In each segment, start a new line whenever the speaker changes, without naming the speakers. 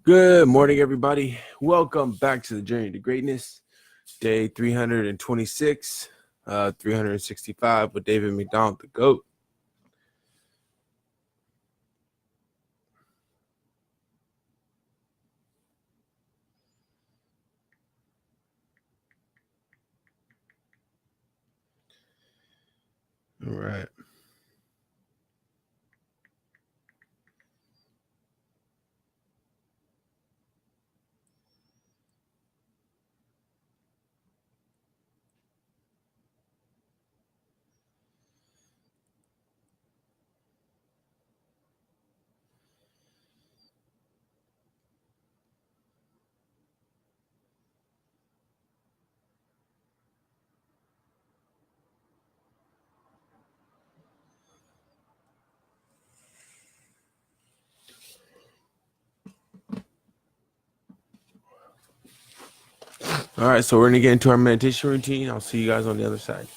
Good morning, everybody. Welcome back to the Journey to Greatness, day 326, 365 with David McDonald, the GOAT. All right. All right, so we're going to get into our meditation routine. I'll see you guys on the other side.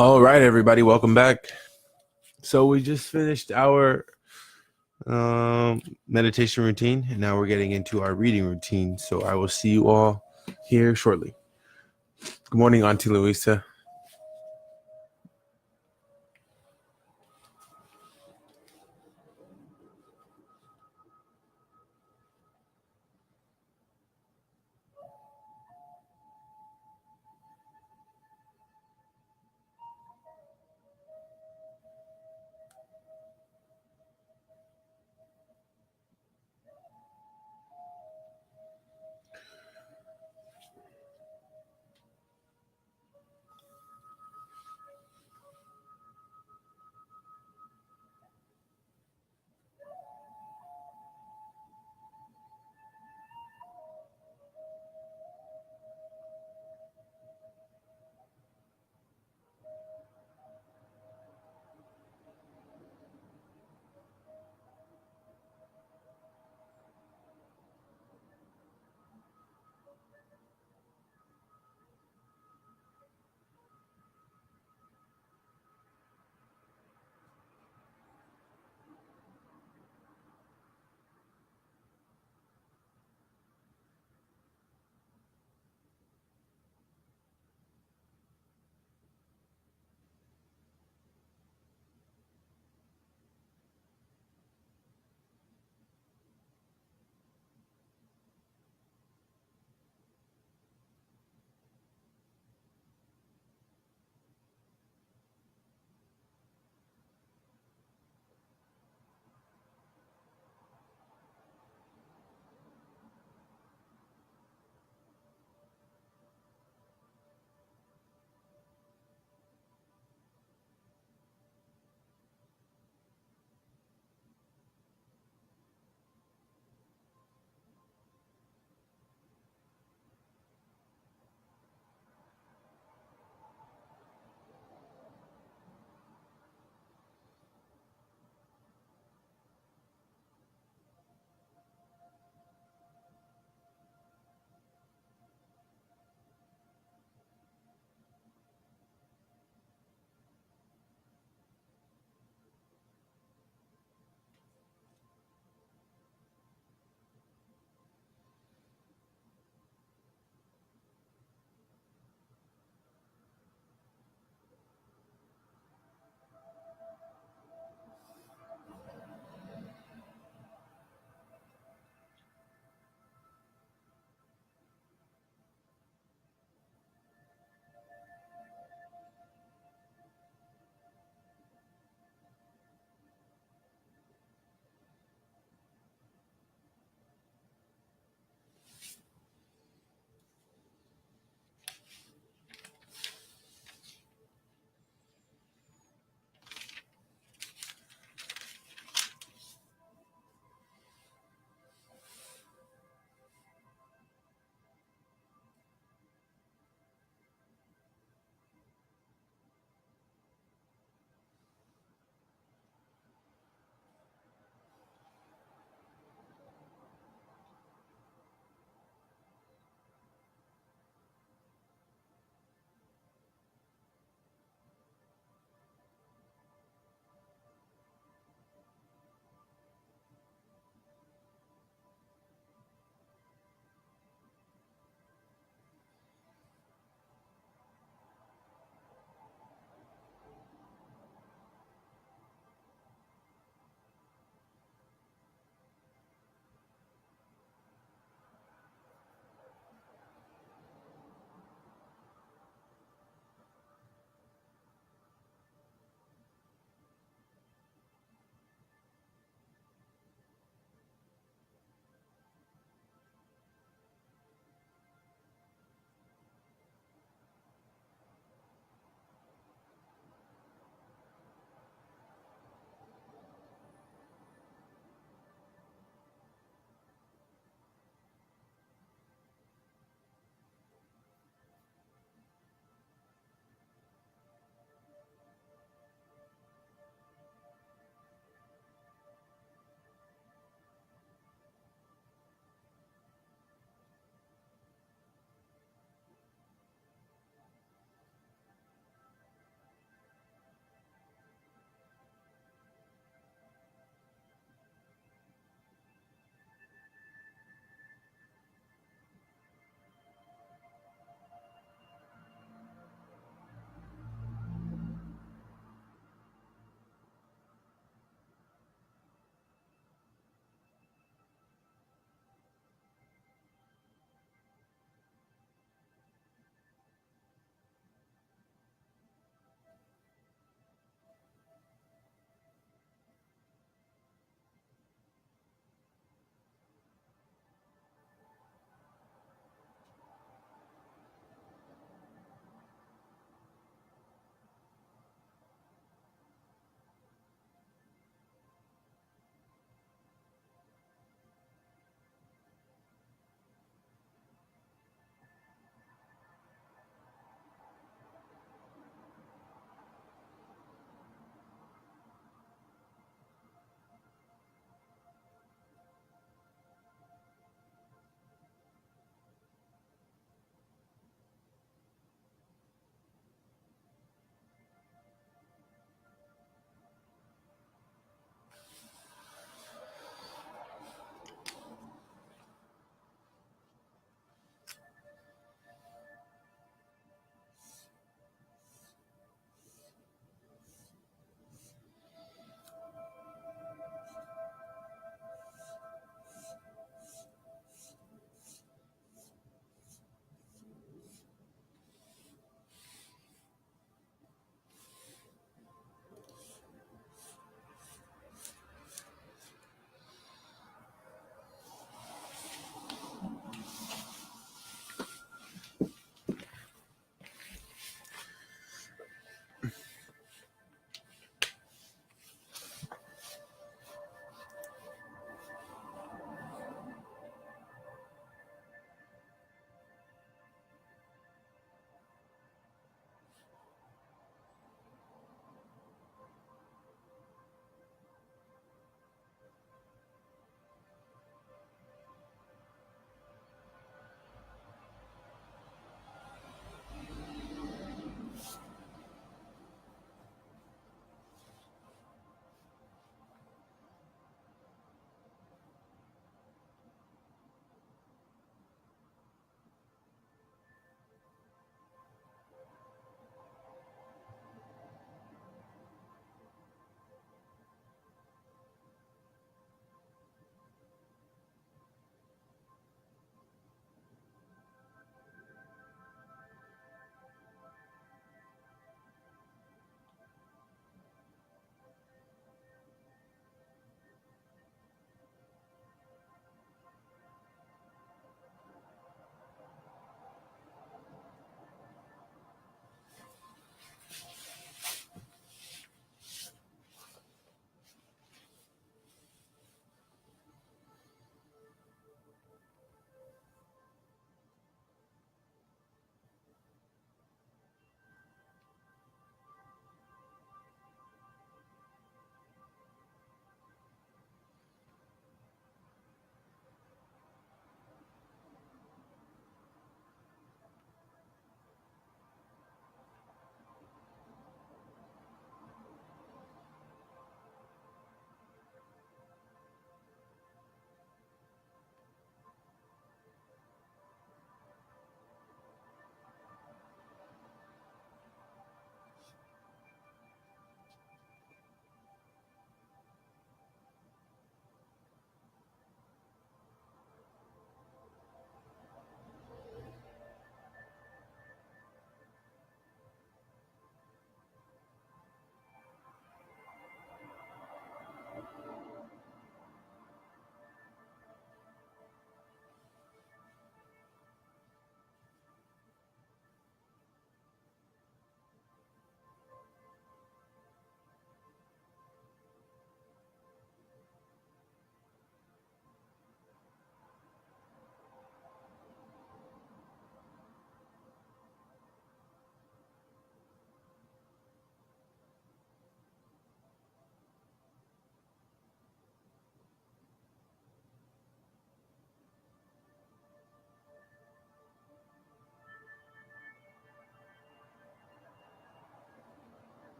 All right, everybody, welcome back. So we just finished our meditation routine, and now we're getting into our reading routine. So I will see you all here shortly. Good morning, Auntie Louisa.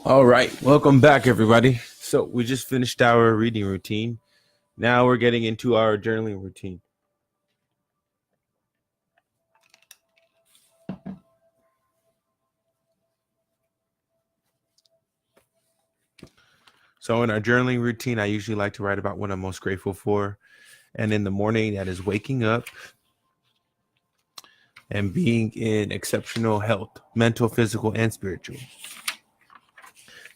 All right, welcome back, everybody. So we just finished our reading routine. Now we're getting into our journaling routine. So in our journaling routine, I usually like to write about what I'm most grateful for. And in the morning, that is waking up and being in exceptional health, mental, physical, and spiritual.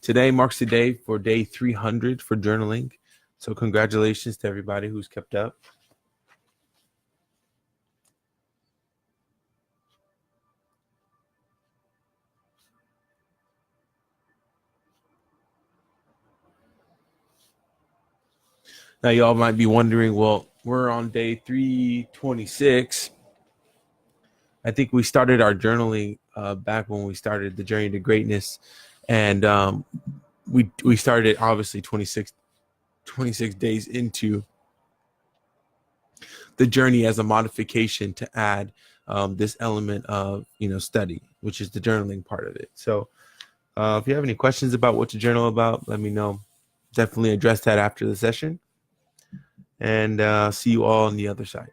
Today marks the day for day 300 for journaling. So congratulations to everybody who's kept up. Now y'all might be wondering, well, we're on day 326. I think we started our journaling back when we started the journey to greatness, and we started obviously 26 days into the journey as a modification to add this element of study, which is the journaling part of it. So if you have any questions about what to journal about, let me know. Definitely address that after the session, and see you all on the other side.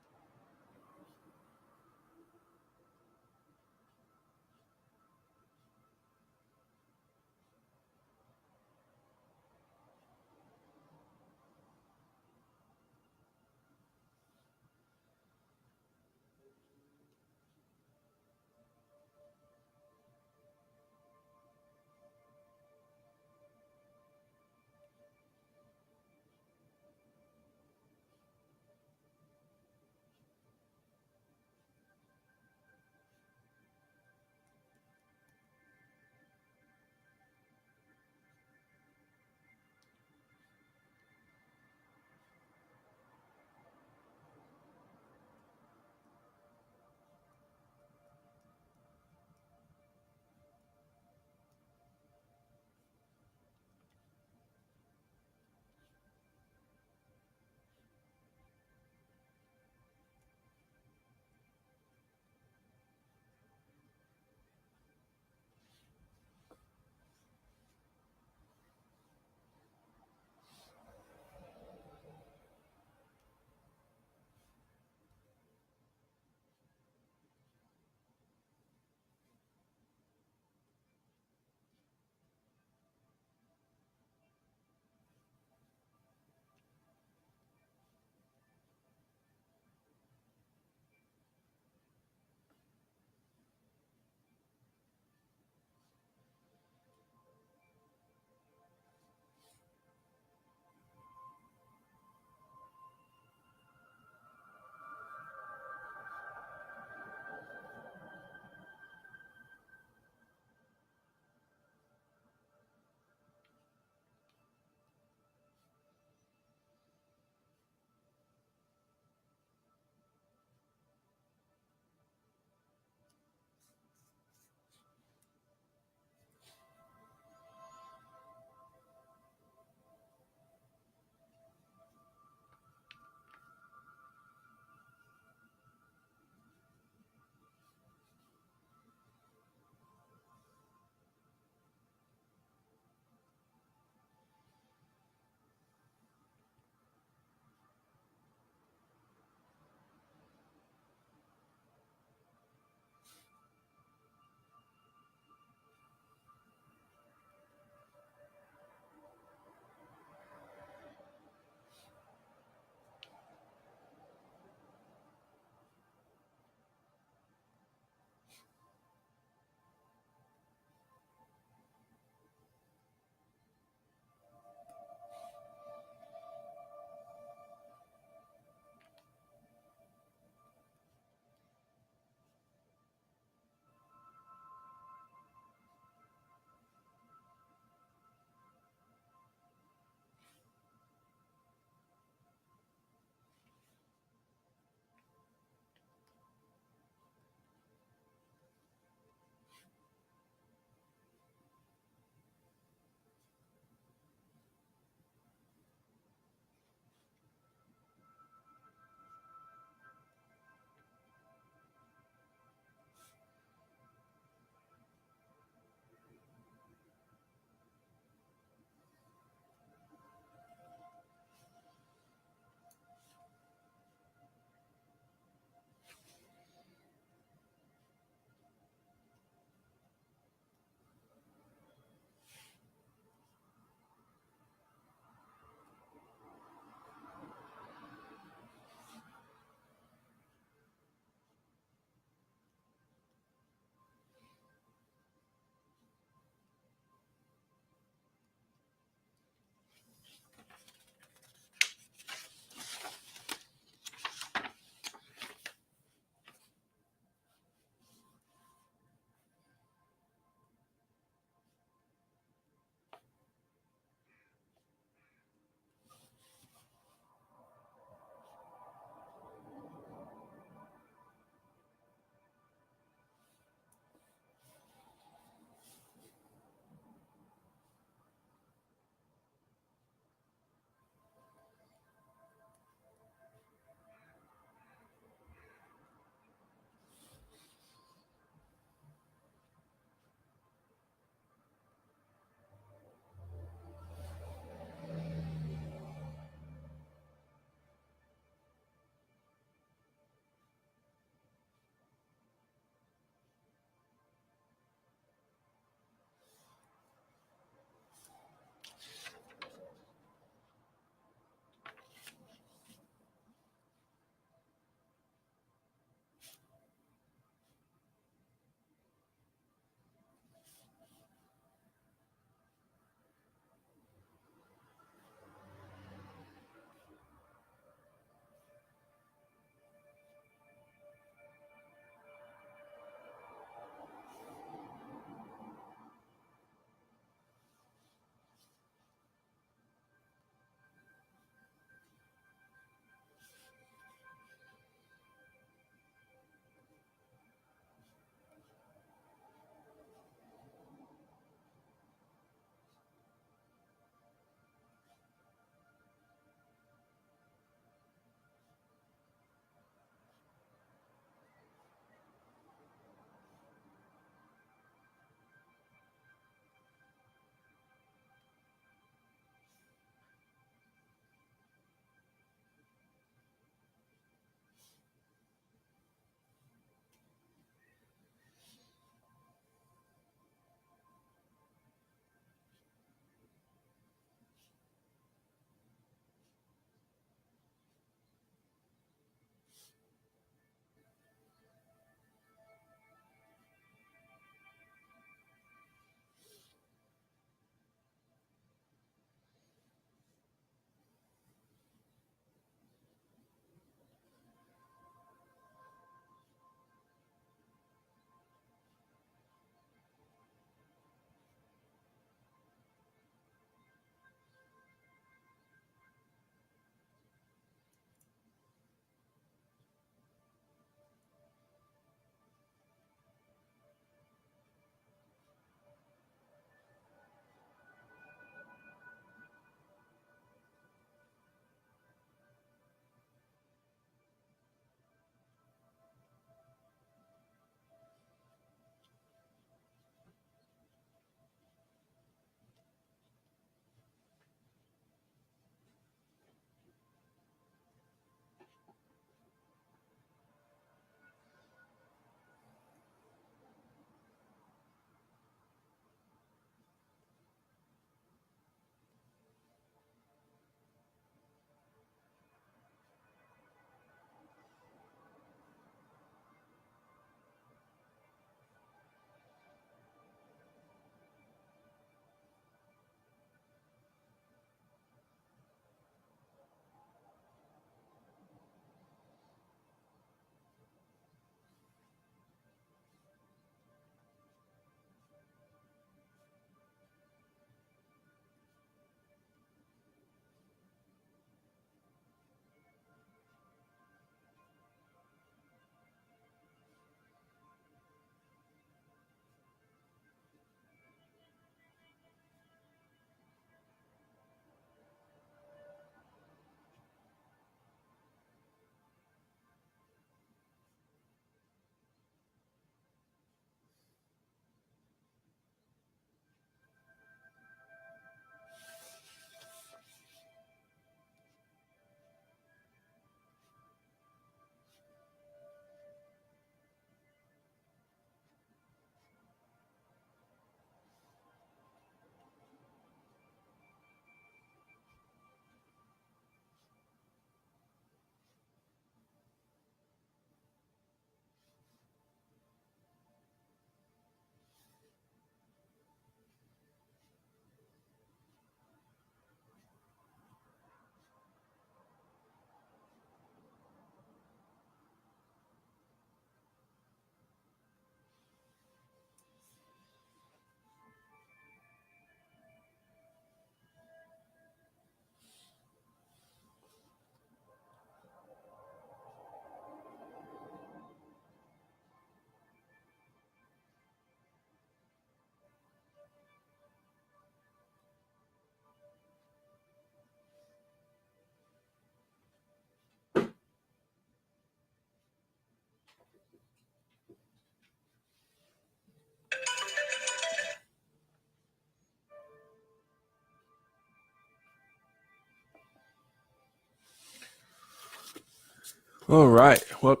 All right. Well,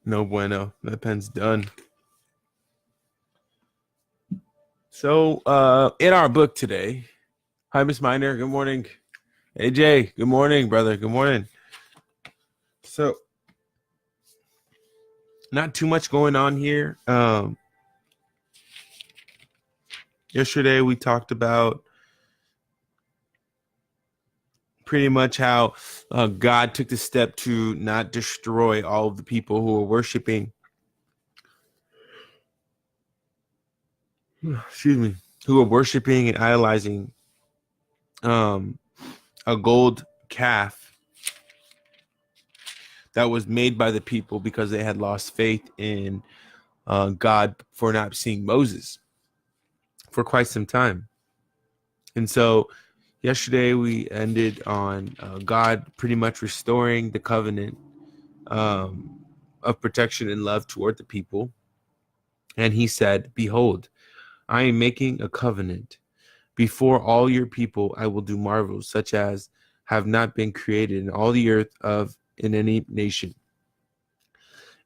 no bueno. That pen's done. So, in our book today, hi, Miss Miner. Good morning. AJ. Good morning, brother. Good morning. So, not too much going on here. Yesterday we talked about pretty much how God took the step to not destroy all of the people who were worshiping. Excuse me. Who were worshiping and idolizing um, a gold calf that was made by the people because they had lost faith in God for not seeing Moses for quite some time. And so yesterday we ended on God pretty much restoring the covenant of protection and love toward the people. And he said, "Behold, I am making a covenant. Before all your people, I will do marvels such as have not been created in all the earth of in any nation.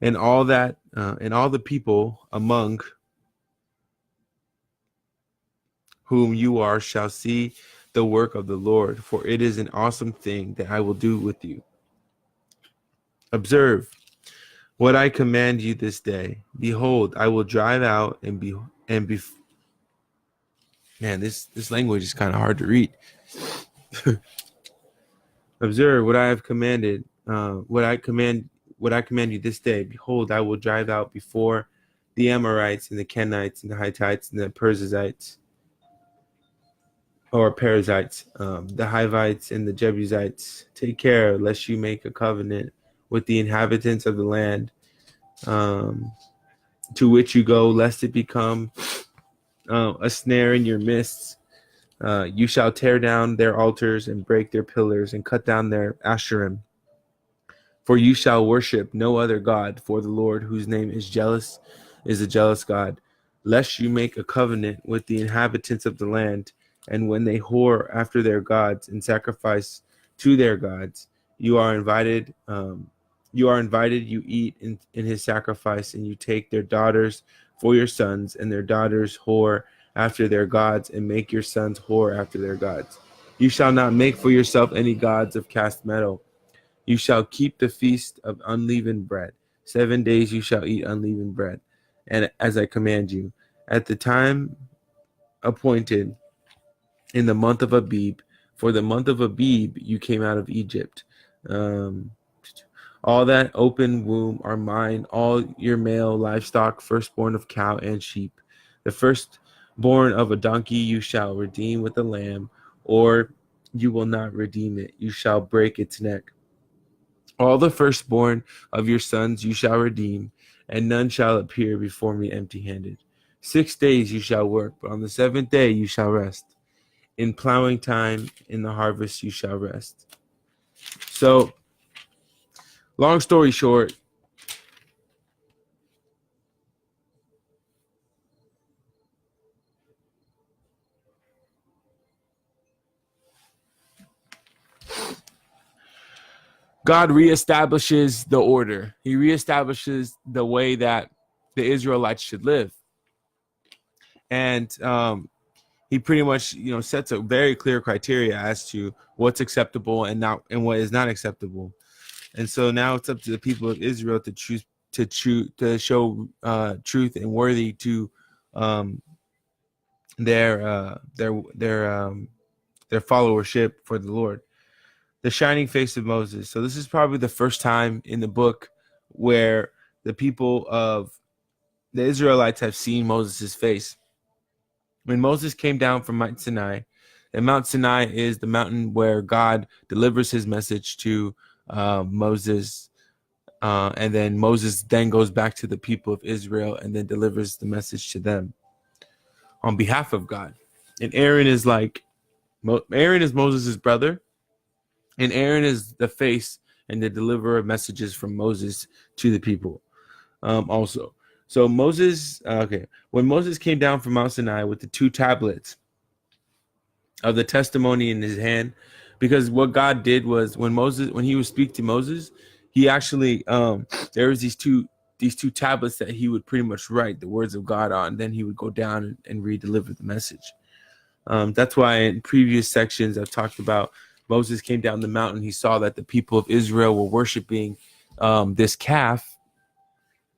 And all the people among whom you are shall see the work of the Lord, for it is an awesome thing that I will do with you. Observe what I command you this day. Behold, I will drive out and be man, this language is kind of hard to read. Observe what I have commanded, what I command you this day. Behold, I will drive out before the Amorites and the Kenites and the Hittites and the Perizzites, the Hivites and the Jebusites. Take care lest you make a covenant with the inhabitants of the land to which you go, lest it become a snare in your midst. You shall tear down their altars and break their pillars and cut down their Asherim. For you shall worship no other God, for the Lord, whose name is jealous, is a jealous God. Lest you make a covenant with the inhabitants of the land, and when they whore after their gods and sacrifice to their gods, you are invited. You eat in his sacrifice, and you take their daughters for your sons, and their daughters whore after their gods, and make your sons whore after their gods. You shall not make for yourself any gods of cast metal. You shall keep the feast of unleavened bread. 7 days you shall eat unleavened bread, and as I command you, at the time appointed in the month of Abib. For the month of Abib you came out of Egypt. All that open womb are mine, all your male livestock, firstborn of cow and sheep. The firstborn of a donkey you shall redeem with a lamb, or you will not redeem it. You shall break its neck. All the firstborn of your sons you shall redeem, and none shall appear before me empty-handed. 6 days you shall work, but on the 7th day you shall rest. In plowing time, in the harvest you shall rest." So, long story short, God reestablishes the order. He reestablishes the way that the Israelites should live. And he pretty much, sets a very clear criteria as to what's acceptable and what is not acceptable. And so now it's up to the people of Israel to show truth and worthy to their followership for the Lord. The shining face of Moses. So this is probably the first time in the book where the people of the Israelites have seen Moses' face. When Moses came down from Mount Sinai, and Mount Sinai is the mountain where God delivers his message to Moses, and then Moses then goes back to the people of Israel and then delivers the message to them on behalf of God. And Aaron is Moses' brother, and Aaron is the face and the deliverer of messages from Moses to the people. Also, so Moses, when Moses came down from Mount Sinai with the 2 tablets of the testimony in his hand, because what God did was when he would speak to Moses, he actually there was these two tablets that he would pretty much write the words of God on. Then he would go down and re-deliver the message. That's why in previous sections I've talked about Moses came down the mountain. He saw that the people of Israel were worshiping this calf.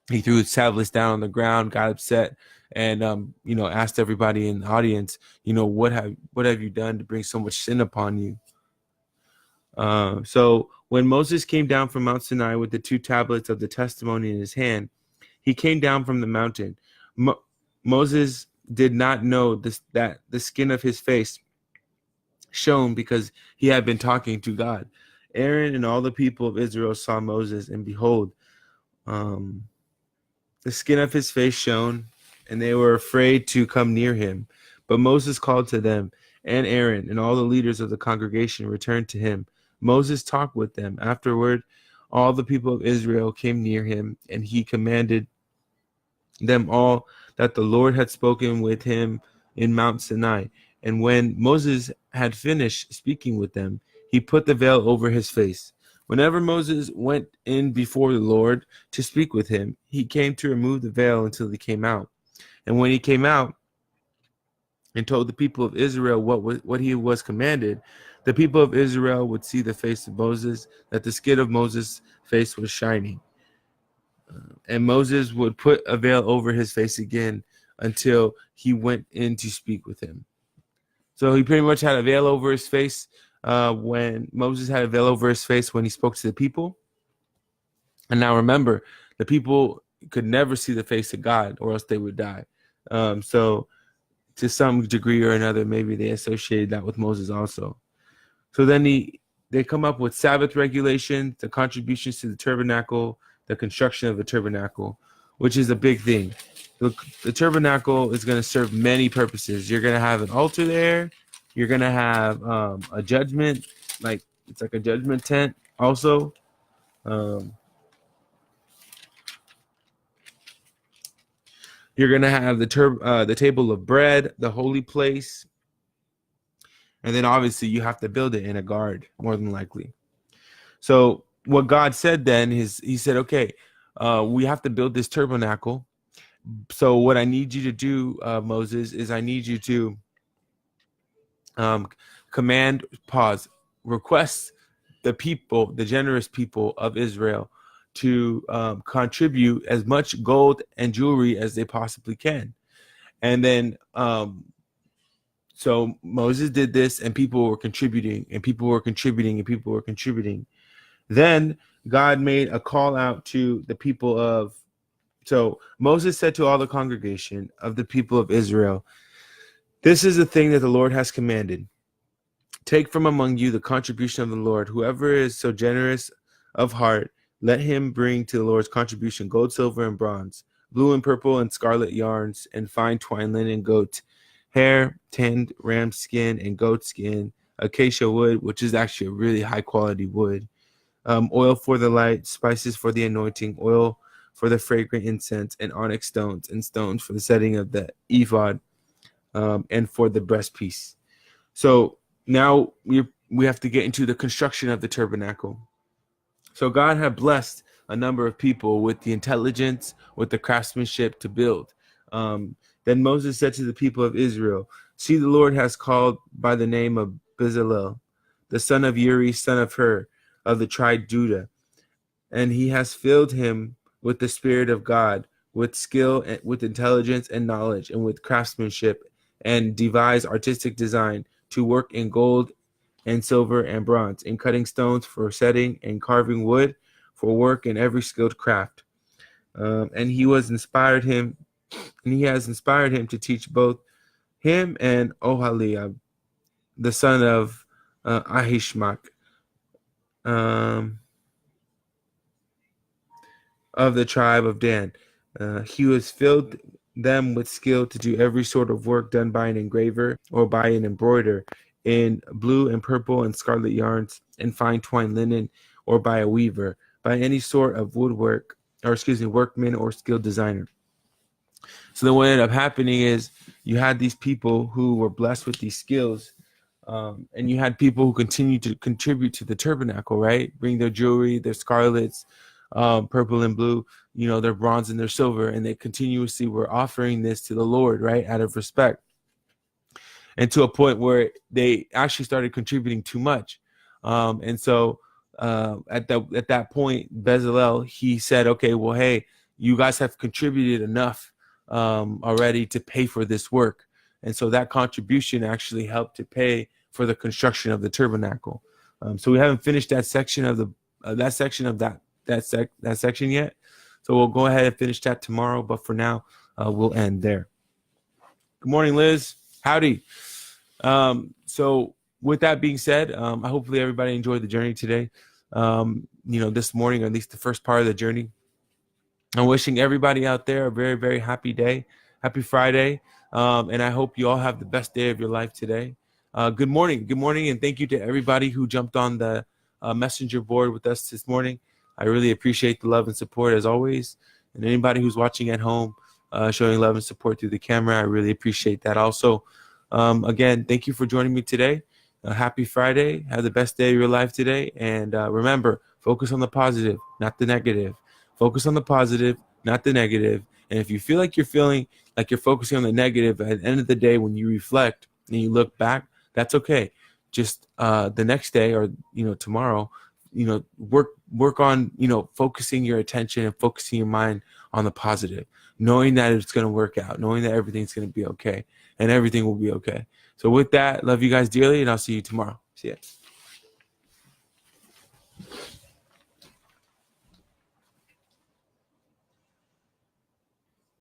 He threw his tablets down on the ground, got upset, and asked everybody in the audience, what have you done to bring so much sin upon you? So when Moses came down from Mount Sinai with the two tablets of the testimony in his hand, he came down from the mountain. Moses did not know that the skin of his face shone because he had been talking to God. Aaron and all the people of Israel saw Moses, and behold, the skin of his face shone, and they were afraid to come near him. But Moses called to them, and Aaron and all the leaders of the congregation returned to him. Moses talked with them. Afterward, all the people of Israel came near him, and he commanded them all that the Lord had spoken with him in Mount Sinai. And when Moses had finished speaking with them, he put the veil over his face. Whenever Moses went in before the Lord to speak with him, he came to remove the veil until he came out. And when he came out and told the people of Israel what he was commanded, the people of Israel would see the face of Moses, that the skin of Moses' face was shining. And Moses would put a veil over his face again until he went in to speak with him. So he pretty much had a veil over his face when Moses had a veil over his face when he spoke to the people. And now remember, the people could never see the face of God or else they would die. So to some degree or another, maybe they associated that with Moses also. So then they come up with Sabbath regulations, the contributions to the tabernacle, the construction of the tabernacle, which is a big thing. The tabernacle is going to serve many purposes. You're going to have an altar there. You're going to have a judgment, it's like a judgment tent also. You're going to have the table of bread, the holy place. And then obviously you have to build it in a guard, more than likely. So what God said then is he said, okay, we have to build this tabernacle. So what I need you to do, Moses, is I need you to request the people, the generous people of Israel, to contribute as much gold and jewelry as they possibly can. And then so Moses did this, and people were contributing, and people were contributing, and people were contributing. Then God made a call out to the people of, so Moses said to all the congregation of the people of Israel, this is the thing that the Lord has commanded. Take from among you the contribution of the Lord. Whoever is so generous of heart, let him bring to the Lord's contribution gold, silver, and bronze, blue and purple and scarlet yarns, and fine twine, linen, goat hair, tanned ram skin, and goat skin, acacia wood, which is actually a really high quality wood, oil for the light, spices for the anointing, oil for the fragrant incense, and onyx stones, and stones for the setting of the ephod, and for the breastpiece. So now we have to get into the construction of the tabernacle. So God had blessed a number of people with the intelligence, with the craftsmanship to build. Then Moses said to the people of Israel, see, the Lord has called by the name of Bezalel, the son of Uri, son of Hur, of the tribe Judah, and he has filled him with the Spirit of God, with skill, with intelligence and knowledge, and with craftsmanship, and devise artistic design, to work in gold and silver and bronze, in cutting stones for setting, and carving wood for work in every skilled craft. And he has inspired him to teach both him and Oholiab, the son of Ahishmach, of the tribe of Dan. He has filled them with skill to do every sort of work done by an engraver or by an embroiderer in blue and purple and scarlet yarns and fine twine linen, or by a weaver, by any sort of workman or skilled designer. So then what ended up happening is you had these people who were blessed with these skills, And you had people who continued to contribute to the tabernacle, right? Bring their jewelry, their scarlets, purple and blue, their bronze and their silver, and they continuously were offering this to the Lord, right, out of respect, and to a point where they actually started contributing too much. And so at that point, Bezalel, he said, okay, well, hey, you guys have contributed enough already to pay for this work. And so that contribution actually helped to pay for the construction of the tabernacle. So we haven't finished that section of that section yet. So we'll go ahead and finish that tomorrow. But for now, we'll end there. Good morning, Liz. Howdy. So with that being said, hopefully everybody enjoyed the journey today. This morning, or at least the first part of the journey. I'm wishing everybody out there a very, very happy day. Happy Friday. And I hope you all have the best day of your life today. Good morning. Good morning. And thank you to everybody who jumped on the messenger board with us this morning. I really appreciate the love and support as always. And anybody who's watching at home, showing love and support through the camera, I really appreciate that also. Again, thank you for joining me today. Happy Friday. Have the best day of your life today. And remember, focus on the positive, not the negative. Focus on the positive, not the negative. And if you feel like you're focusing on the negative, at the end of the day, when you reflect and you look back, that's okay. Just the next day or tomorrow, work on focusing your attention and focusing your mind on the positive, knowing that it's going to work out, knowing that everything's going to be okay, and everything will be okay. So with that, love you guys dearly, and I'll see you tomorrow. See ya.